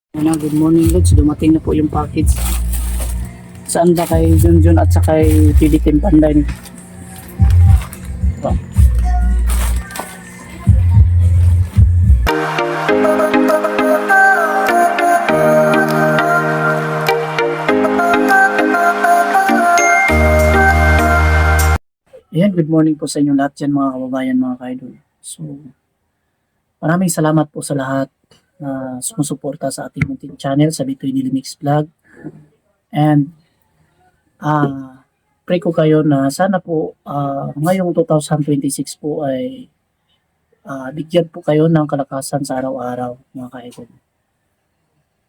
Good morning, Lods. Dumating na po yung package. Saan ba kay Junjun at sa kay Pilitin Panday? Ito. Ayan, good morning po sa inyo lahat dyan mga kababayan, mga kaidol. So, maraming salamat po sa lahat na sumusuporta sa ating munting channel sa Bitoy Daily Mix Vlog. And pray ko kayo na sana po ngayong 2026 po ay bigyan po kayo ng kalakasan sa araw-araw, mga kaidol,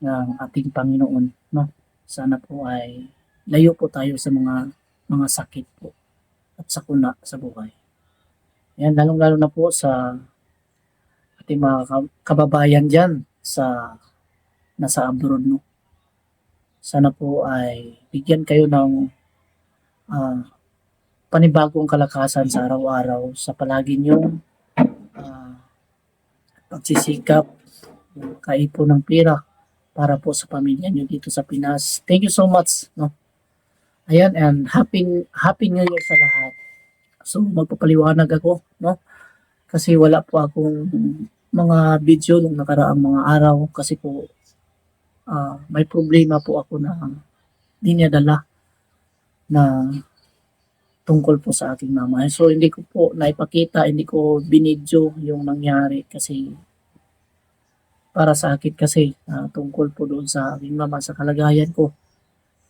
ng ating Panginoon, no? Sana po ay layo po tayo sa mga sakit po at sakuna sa buhay. Yan, lalong-lalo na po sa ating mga kababayan dyan sa nasa abroad, no? Sana po ay bigyan kayo ng panibagong kalakasan sa araw-araw sa palagi niyong pagsisikap, kaipon ng pera para po sa pamilya niyo dito sa Pinas. Thank you so much, no? Ayan, and happy New Year sa lahat. So magpapaliwanag ako, no? Kasi wala po akong mga video nung nakaraang mga araw kasi po may problema po ako na dinadala na tungkol po sa aking mama. So hindi ko po naipakita, hindi ko binidyo yung nangyari kasi para sa akin kasi tungkol po doon sa aking mama, sa kalagayan ko.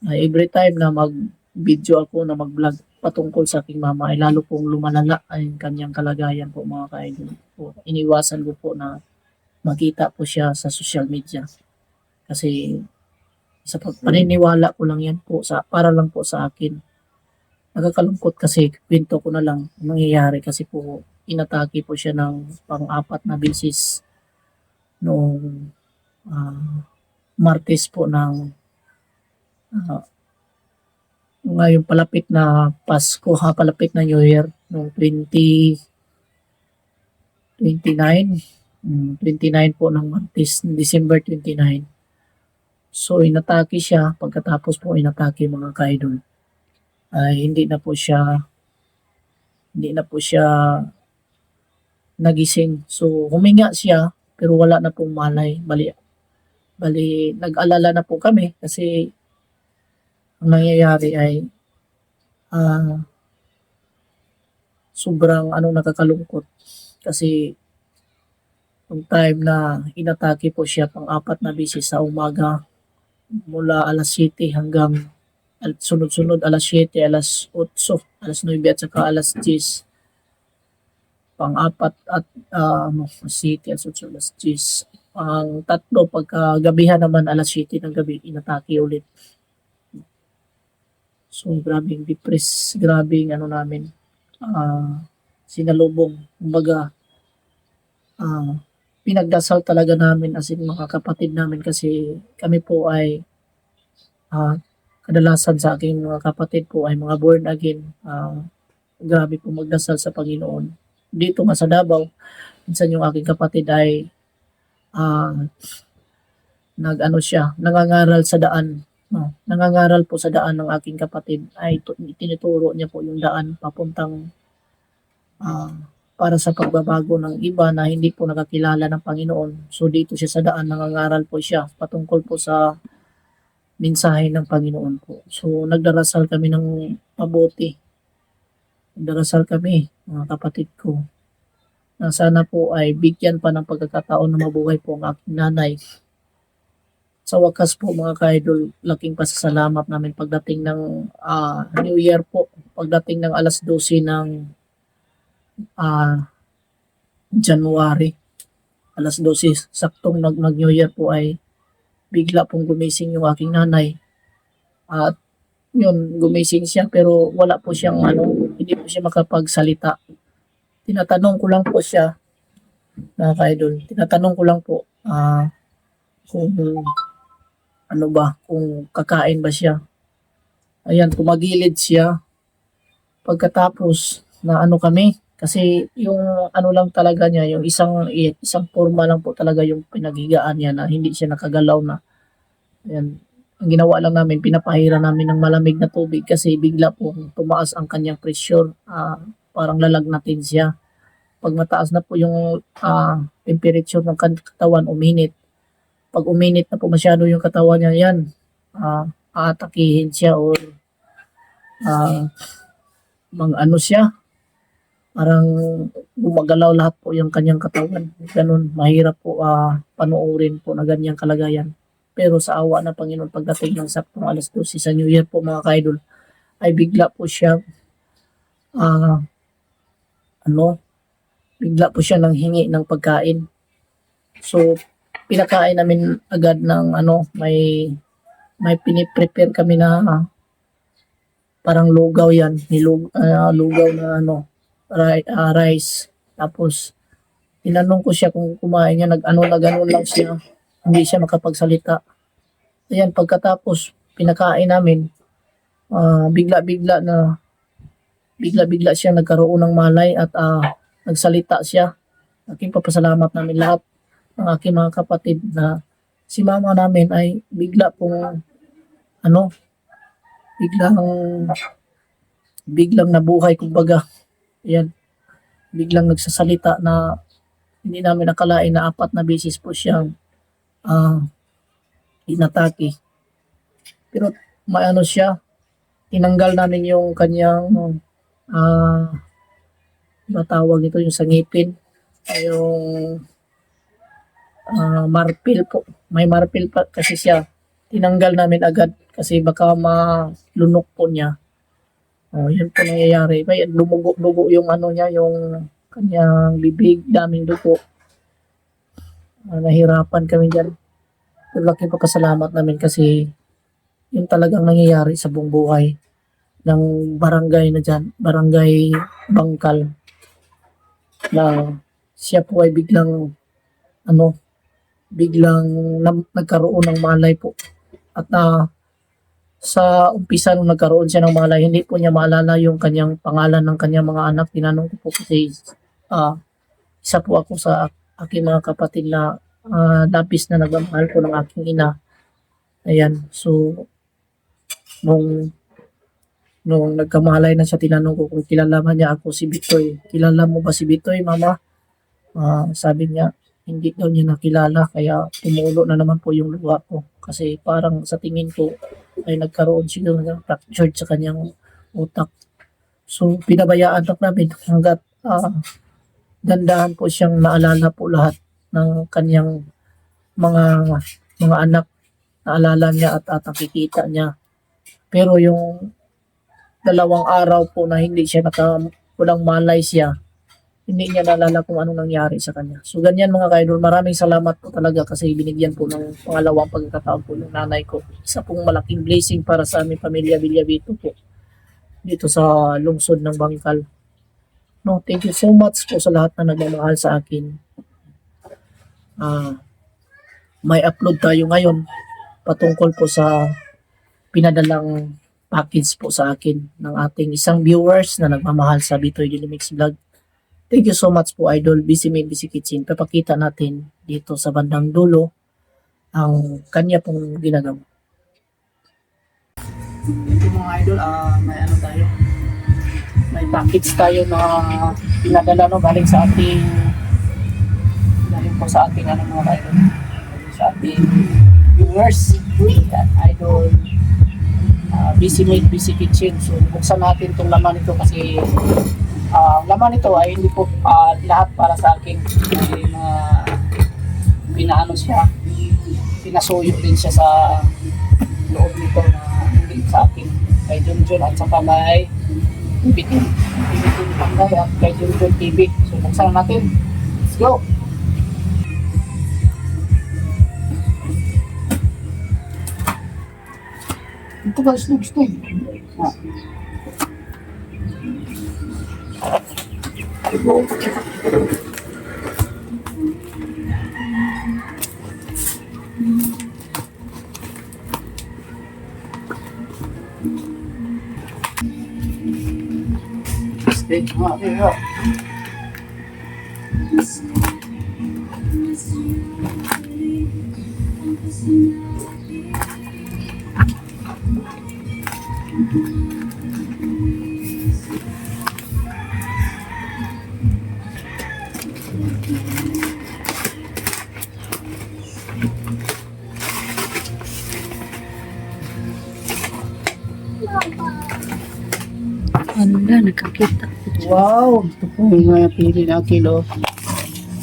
Every time na mag-video ako, na mag-vlog patungkol sa aking mama, ay lalo pong lumalala ang kanyang kalagayan po, mga kaidol. Iniwasan ko po na makita po siya sa social media. Kasi sa paniniwala ko lang yan po, para lang po sa akin. Nakakalungkot kasi, kwento ko na lang ang nangyayari kasi po inatake po siya ng pang-apat na bisis noong Martes po ng ngayong palapit na Pasko, palapit na New Year noong 29 po ng Martes, December 29. So inatake siya, pagkatapos po inatake, mga kaidol, ay hindi na po siya nagising. So huminga siya pero wala na pong malay. Bali nag-alala na po kami kasi ang nangyayari ay sobrang nakakalungkot kasi yung time na inatake po siya pang-apat na bisis sa umaga, mula alas 7 hanggang sunod-sunod alas 7, alas 8, alas 9 at saka alas 10. Pang-apat at City, alas 8, alas 10. Ang tatlo, pagkagabihan naman alas 7 ng gabi, inatake ulit. So grabing depressed, grabing namin, sinalubong. Kumbaga, pinagdasal talaga namin as in mga kapatid namin kasi kami po ay kadalasan sa aking mga kapatid po ay mga born again. Grabe po magdasal sa Panginoon. Dito nga sa Davao, minsan yung aking kapatid ay nangangaral sa daan. No, nangangaral po sa daan ng aking kapatid, ay tinuturo niya po yung daan papuntang para sa pagbabago ng iba na hindi po nakakilala ng Panginoon. So dito siya sa daan, nangangaral po siya patungkol po sa mensahe ng Panginoon po. So nagdarasal kami ng mabuti. Nagdarasal kami, mga kapatid ko, na sana po ay bigyan pa ng pagkakataon na mabuhay po ang aking nanay. Sa wakas po, mga kaidol, laking pasasalamat namin pagdating ng New Year po, pagdating ng alas 12 ng January, alas 12, saktong nag-New Year po, ay bigla pong gumising yung aking nanay. At yun, gumising siya pero wala po siyang hindi po siya makapagsalita. Tinatanong ko lang po siya, mga kaidol, tinatanong ko lang po kung kung kakain ba siya. Ayan, tumagilid siya. Pagkatapos na kami, Kasi yung ano lang talaga niya, yung isang porma lang po talaga yung pinaghigaan niya na hindi siya nakagalaw na. Ayan. Ang ginawa lang namin, pinapahira namin ng malamig na tubig kasi bigla pong tumaas ang kanyang pressure. Parang lalagnatin siya. Pag mataas na po yung temperature ng katawan, uminit. Pag uminit na po masyado yung katawan niya, yan, aatakihin siya or mang ano siya, parang gumagalaw lahat po yung kanyang katawan. Ganun, mahirap po panoorin po na ganyang kalagayan. Pero sa awa ng Panginoon, pagdating ng saktong alas 12 sa New Year po mga kaidol, ay bigla po siya, ah, ano, bigla po siya nang hingi ng pagkain. So, pinakain namin agad ng may piniprepare kami na parang lugaw yan, lugaw na rice. Tapos, tinanong ko siya kung kumain niya, nag-ano na gano'n lang siya, hindi siya makapagsalita. Ayan, pagkatapos, pinakain namin, bigla-bigla siya nagkaroon ng malay at nagsalita siya. Aking papasalamat namin lahat ng aking mga kapatid na si mama namin ay ano, biglang biglang nabuhay kumbaga. Ayan, biglang nagsasalita na hindi namin nakalain na 4 na beses po siyang inatake. Pero maano siya, tinanggal namin yung kanyang tawag ito yung sa ngipin, yung marpil po. May marpil pa kasi siya. Tinanggal namin agad kasi baka malunok po niya. Yun po nangyayari. May dugo yung ano niya, yung kanyang bibig, daming dugo. Nahirapan kami dyan. Pero laking papasalamat namin kasi yung talagang nangyayari sa buong buhay ng barangay na dyan, barangay Bangkal, na siya po ay biglang nagkaroon ng malay po. At sa umpisa nung nagkaroon siya ng malay, hindi po niya maalala yung kanyang pangalan ng kanyang mga anak. Tinanong ko po kasi isa po ako sa aking mga kapatid na labis na nagmamahal po ng aking ina. Ayan, so nung nagkamalay na siya, tinanong ko kung kilala ba niya ako si Bitoy. Kilala mo ba si Bitoy, mama? Sabi niya, hindi daw niya nakilala, kaya tumulo na naman po yung luha ko. Kasi parang sa tingin ko ay nagkaroon siguro ng fractured sa kanyang utak. So pinabayaan lang namin hanggat dandahan po siyang naalala po lahat ng kanyang mga anak. Naalala niya at nakikita niya. Pero yung 2 araw po na hindi siya walang malay siya, hindi niya naalala kung anong nangyari sa kanya. So ganyan mga kaidol, maraming salamat po talaga kasi binigyan po ng pangalawang pagkakataon po ng nanay ko. Isa pong malaking blessing para sa aming pamilya Villavito po dito sa lungsod ng Bangkal. No, thank you so much po sa lahat na nagmamahal sa akin. May upload tayo ngayon patungkol po sa pinadalang package po sa akin ng ating isang viewers na nagmamahal sa Bitoy Dilimix Vlog. Thank you so much po, Idol. Busy Made Busy Kitchen. Papakita natin dito sa bandang dulo ang kanya pong ginagawa. Ito mga Idol, may ano tayo. May package tayo na pinadala galing po sa ating mga Idol. Sa ating viewers. Yan, Idol. Busy Made Busy Kitchen. So, buksan natin itong laman nito kasi laman nito ay hindi po lahat para sa akin. Pinaano siya, pinasuyo din siya sa loob nito na hindi sa akin. Kay Junjun at saka may Bitin Pangay at kay Junjun TV. So, buksan natin. Let's go! Ito ba slugs to eh? Steak, Anda, nakakita. Wow, ito po yung mga pili na kilo.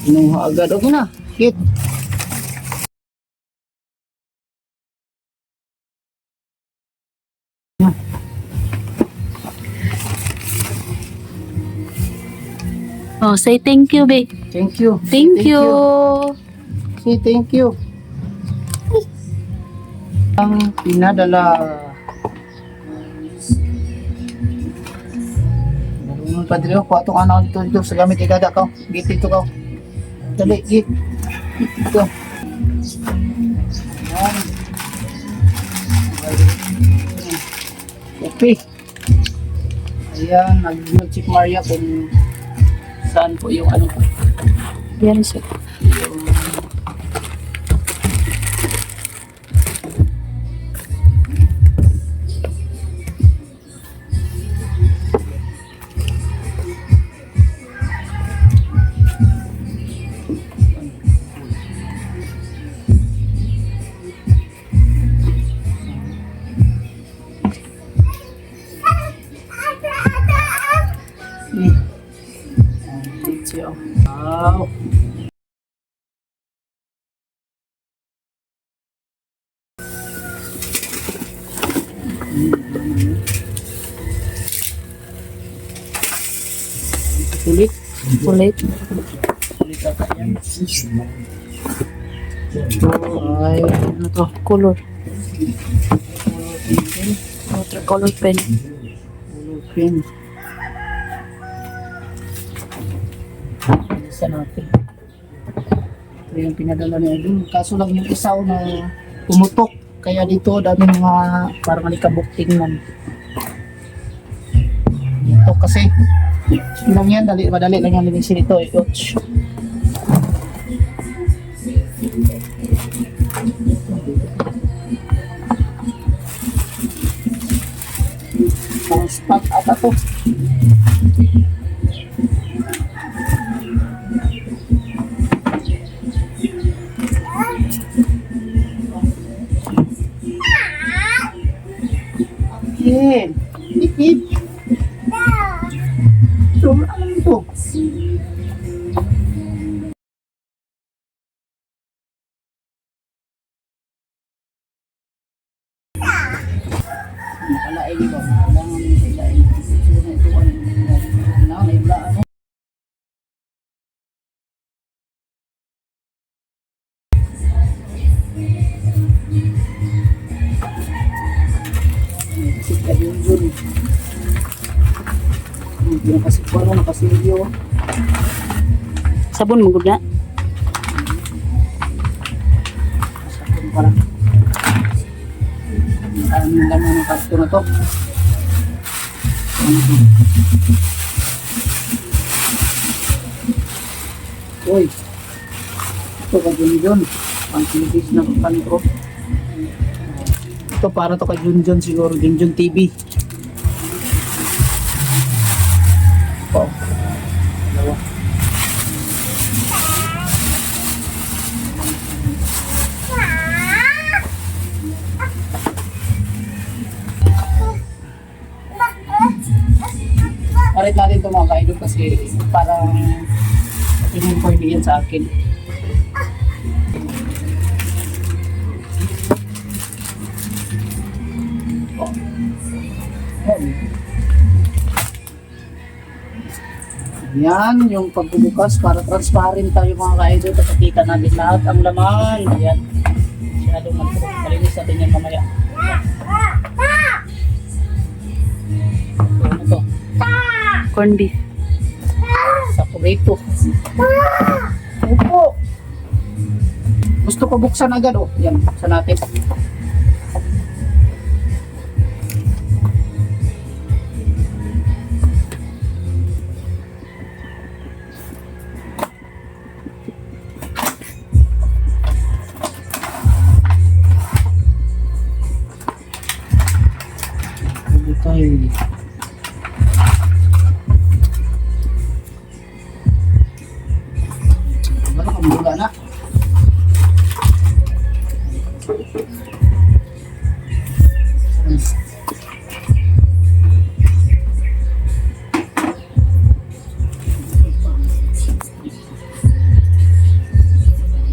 Inuha agad. Okay na, hit. Oh, say thank you, babe. Thank you. Thank you. Say thank you. Ang pinadala. Marunong pa dito. Kuha itong anak dito sa gamit igada ka. Git ito ka. Dali, git. Git ito. Ayan. Okay. Ayan, nag-check Maria kung saan po yung ano po. Yan, sir. Wow. Sulit. Ulit. Sulit ata yan. Ito ay ano to? Color. Watercolor pen. Color pen. Isa natin. Ito yung pinadala niya doon. Kaso lang yung isaw na tumutok. Kaya dito dami mga parang alikabok tingnan. Ito kasi lang yan, madali lang yan linisin ito. Ouch. Parang spot ata to. Ayan. Hip hip. Ito, ano ito? Nakalain ba? Kailangan mo ilain. Ito na ito. Ano? Ano? Sika yung yun. Nakasiparo, nakasilyo. Sabon mo gud na. Sabon pala. Ang laman ng kasto na to. Uy. Ito ka Junjun. Pang-Philippines na pantro. Ito para to kay Junjun siguro. Junjun TV. Oh. Dalawa. Parit natin ito mga kaidol kasi parang tingin ko hindi yan sa akin. Oh. Yan, yung pagbubukas para transparent tayo mga ka-idol. Kapakita natin lahat ang laman. Ayan. Masyadong malinis natin yan mamaya. Ano to? Corn beef. Sakurito. Opo. Gusto ko buksan agad oh. Yan, buksan natin. Ay. Ano kung mula na?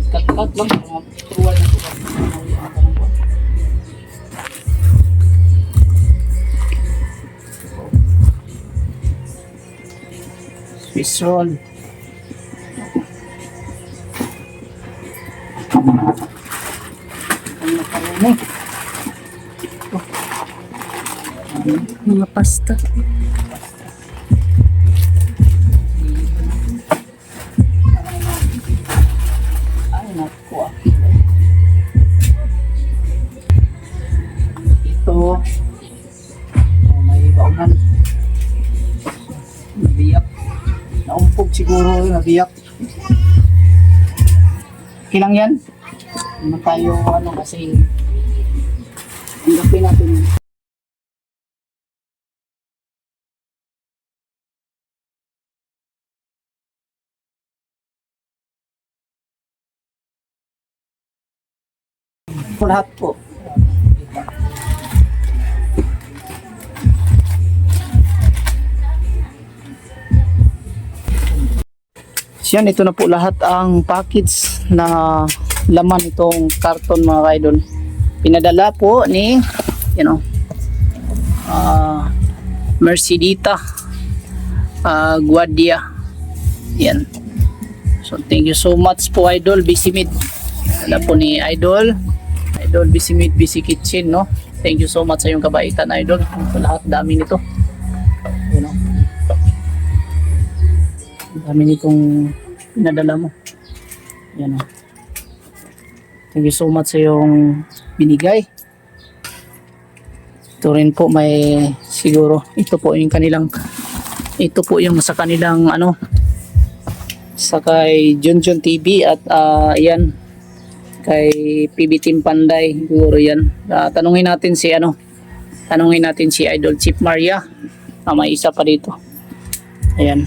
Kat-kat lang, mga tuwal na tuwal. Swiss roll. Ang makaroni. Mga pasta. Ay, naku ah. Ito. Oh, may baunan. Nabiyak. Naumpog siguro, nabiyak. Okay lang yan. Hindi tayo, kasi hanggang natin yun. Po lahat po. Yan, ito na po lahat ang package na laman itong karton mga kaidol. Pinadala po ni Mercedita Guardia. Yan. So thank you so much po Idol Bisimid. Dala po ni Idol Bisimid Busy Kitchen, no? Thank you so much sa iyong kabaitan Idol. Sa lahat dami nito. Dami nitong pinadala mo. Yan o. Thank you so much sa iyong binigay. Ito rin po may siguro ito po yung sa kanilang sa kay Junjun TV at yan kay PB Team Panday siguro yan. Tanungin natin si Idol Chief Maria. May isa pa dito. Ayan.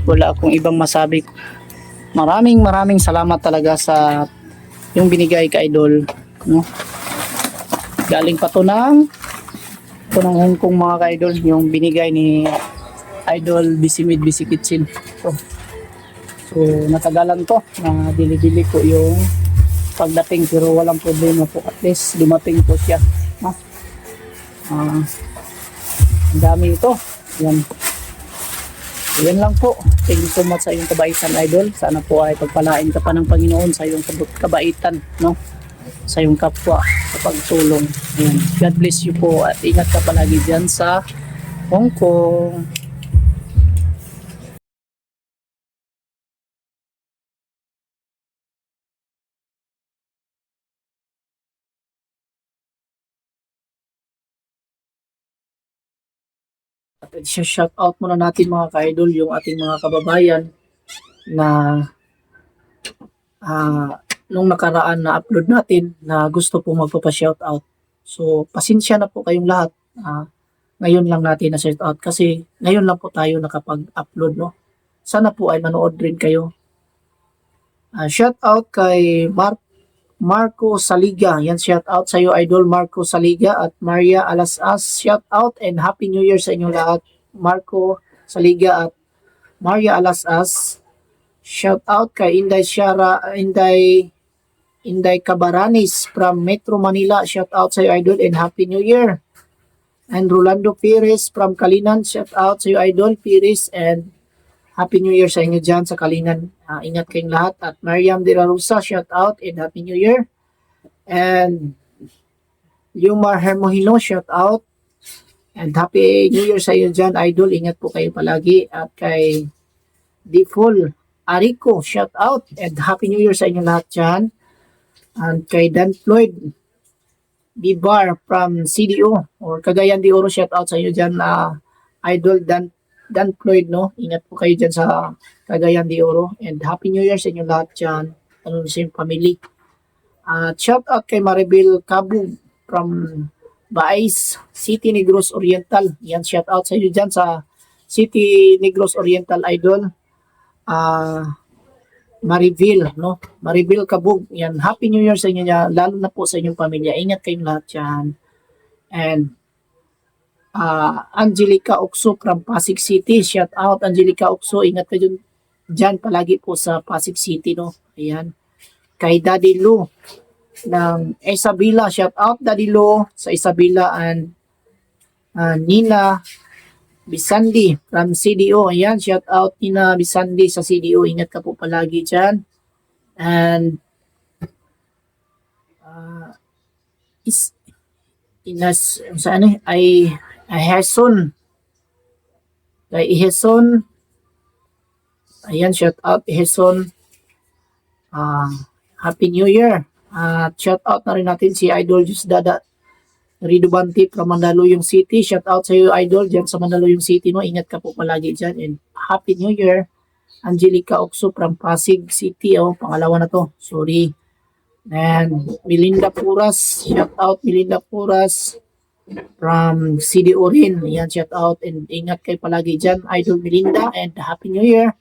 Wala akong ibang masabi. Maraming salamat talaga sa yung binigay ka Idol, no? Galing pa to ng Hong Kong mga ka-idol, yung binigay ni Idol Bisimid Busy Kitchen. So natagalan to na dili-dili ko yung pagdating pero walang problema po, at least dumating po siya, no? Ang dami ito. Yan. Yan lang po. Thank you so much sa iyong kabaitan Idol. Sana po ay pagpalain ka pa ng Panginoon sa iyong kabaitan, no? Sa iyong kapwa, sa pagtulong. Ayan. God bless you po at ingat ka palagi dyan sa Hong Kong. At shout out muna natin mga ka-idol yung ating mga kababayan na nung nakaraan na upload natin na gusto po magpapa-shout out. So pasensya na po kayong lahat. Ngayon lang natin na shout out kasi ngayon lang po tayo nakapag-upload, no? Sana po ay manood rin kayo. Shout out kay Marco Saliga. Yan, shout out sa iyo Idol Marco Saliga at Maria Alasas. Shout out and Happy New Year sa inyong lahat. Marco Saliga at Maria Alasas. Shout out kay Inday Cabaranis from Metro Manila. Shout out sa iyo Idol and Happy New Year. And Rolando Pires from Kalinan. Shout out sa iyo Idol Pires and Happy New Year sa inyo dyan sa Kalinan. Ingat kayong lahat. At Mariam de la Rosa, shout out and Happy New Year. And Yumar Hermohino, shout out. And Happy New Year sa inyo dyan, Idol. Ingat po kayo palagi. At kay Diful Arico, shout out. And Happy New Year sa inyo lahat dyan. And kay Dan Floyd Bibar from CDO or Cagayan de Oro, shout out sa inyo dyan, Idol Dan Floyd, no? Ingat po kayo dyan sa Cagayan de Oro. And Happy New Year sa inyo lahat dyan. Sa yung family. Shout out kay Maribel Cabug from Baez, City Negros Oriental. Yan, shout out sa inyo dyan sa City Negros Oriental Idol. Marivil, no? Marivil Kabug. Yan, Happy New Year sa inyo niya, lalo na po sa inyong pamilya. Ingat kayong lahat dyan. And Angelica Okso from Pasig City. Shout out Angelica Okso. Ingat kayo dyan palagi po sa Pasig City, no? Ayan. Kay Daddy Lou ng Isabela. Shout out Daddy Lou sa Isabela and Nina Bisandi from CDO. Ayan, shout out Nina Bisandi sa CDO. Ingat ka po palagi dyan. And saan ay Heson. Kay Heson. Ayan, shout out Heson. Happy New Year. Shout out na rin natin si Idol Jusdada Ridubante from Mandaluyong City. Shout out sa iyo, Idol, dyan sa Mandaluyong City. No? Ingat ka po palagi dyan. And Happy New Year. Angelica Okso from Pasig City. Oh, pangalawa na to. Sorry. And Melinda Puras. Shout out Melinda Puras from CDO rin. Ayan, shout out. And ingat kayo palagi dyan, Idol Melinda. And Happy New Year.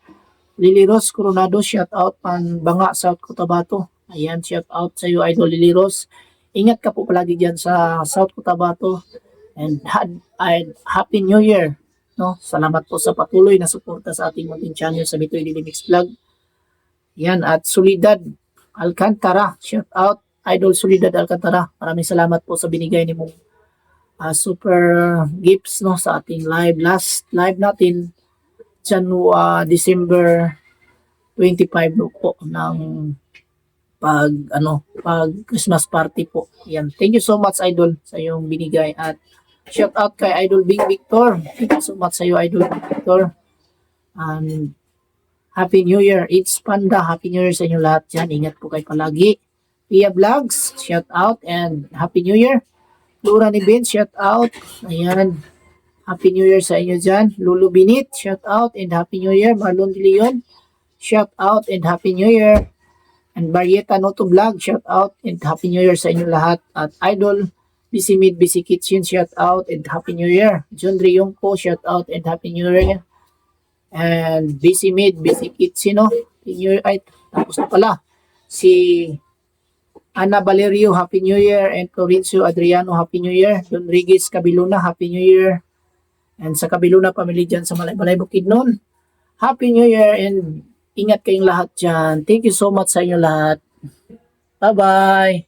Lily Rose Coronado, shout out Banga, South Cotabato. Ayan, shout out sa iyo, Idol Lily Rose. Ingat ka po palagi dyan sa South Cotabato. And Happy New Year. No? Salamat po sa patuloy na suporta sa ating munting channel sa Bitoy Daily Mix Vlog. Yan, at Solidad Alcantara. Shout out, Idol Solidad Alcantara. Maraming salamat po sa binigay ni mong super gifts, no, sa ating live. Last live natin December 25 po ng pag Christmas party po. Yan. Thank you so much, Idol, sa iyong binigay, at shout out kay Idol Bing Victor. Thank you so much sa iyo, Idol Bing Victor. Happy New Year. It's Panda. Happy New Year sa inyo lahat dyan. Ingat po kayo palagi. Pia Vlogs, shout out and Happy New Year. Lura ni Ben, shout out. Ayan. Happy New Year sa inyo dyan. Lulu Binit, shout out and Happy New Year. Marlon De Leon, shout out and Happy New Year. And Marieta Noto Vlog, shout out and Happy New Year sa inyo lahat. At Idol Busy Mid, Busy Kitchen, shout out and Happy New Year. John Riyong po, shout out and Happy New Year. And Busy Mid, Busy Kitchen, no? Happy New Year. Ay, tapos na pala. Si Ana Valerio, Happy New Year. And Florencio Adriano, Happy New Year. Don Riguez Cabiluna, Happy New Year. And sa Cabiluna family dyan sa Malay Bukidnon, Happy New Year and ingat kayong lahat dyan. Thank you so much sa inyo lahat. Bye-bye!